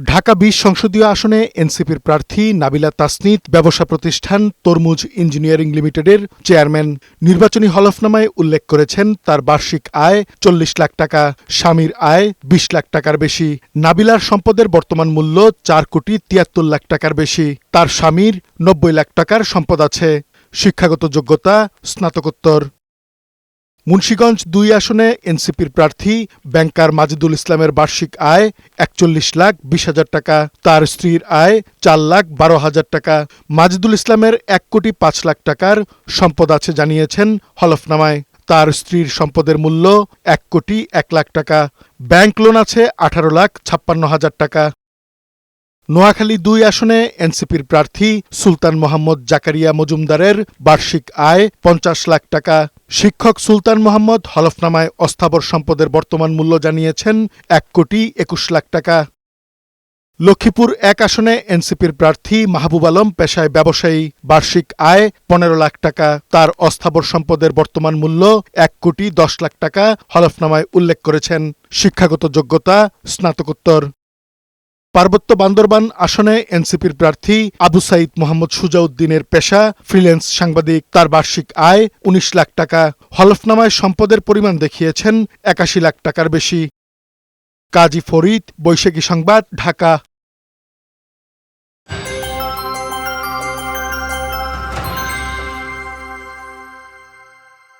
ঢাকা ২০ সংসদীয় আসনে এনসিপির প্রার্থী নাবিলা তাসনিত ব্যবসা প্রতিষ্ঠান তরমুজ ইঞ্জিনিয়ারিং লিমিটেডের চেয়ারম্যান নির্বাচনী হলফনামায় উল্লেখ করেছেন তার বার্ষিক আয় ৪০ লাখ টাকা, স্বামীর আয় ২০ লাখ টাকার বেশি। নাবিলার সম্পদের বর্তমান মূল্য ৪ কোটি ৭৩ লাখ টাকার বেশি। তার স্বামীর ৯০ লাখ টাকার সম্পদ আছে। শিক্ষাগত যোগ্যতা স্নাতকোত্তর। মুন্সিগঞ্জ ২ আসনে এনসিপির প্রার্থী ব্যাংকার মাজিদুল ইসলামের বার্ষিক আয় ৪১ লাখ ২০ হাজার টাকা, তার স্ত্রীর আয় ৪ লাখ ১২ হাজার টাকা। মাজিদুল ইসলামের ১ কোটি ৫ লাখ টাকার সম্পদ আছে জানিয়েছেন হলফনামায়। তার স্ত্রীর সম্পদের মূল্য ১ কোটি ১ লাখ টাকা। ব্যাংক লোন আছে ১৮ লাখ ৫৬ হাজার টাকা। নোয়াখালী ২ আসনে এনসিপির প্রার্থী সুলতান মোহাম্মদ জাকারিয়া মজুমদারের বার্ষিক আয় ৫০ লাখ টাকা। শিক্ষক সুলতান মোহাম্মদ হলফনামায় অস্থাবর সম্পদের বর্তমান মূল্য জানিয়েছেন ১ কোটি ২১ লাখ টাকা। লক্ষ্মীপুর ১ আসনে এনসিপির প্রার্থী মাহবুব আলম পেশায় ব্যবসায়ী, বার্ষিক আয় ১৫ লাখ টাকা। তার অস্থাবর সম্পদের বর্তমান মূল্য ১ কোটি ১০ লাখ টাকা হলফনামায় উল্লেখ করেছেন। শিক্ষাগত যোগ্যতা স্নাতকোত্তর। পার্বত্য বান্দরবান আসনে এনসিপির প্রার্থী আবু সাইদ মোহাম্মদ সুজাউদ্দিনের পেশা ফ্রিল্যান্স সাংবাদিক, তার বার্ষিক আয় ১৯ লাখ টাকা। হলফনামায় সম্পদের পরিমাণ দেখিয়েছেন ৮১ লাখ টাকার বেশি। কাজী ফরিদ, বৈশাখী সংবাদ, ঢাকা।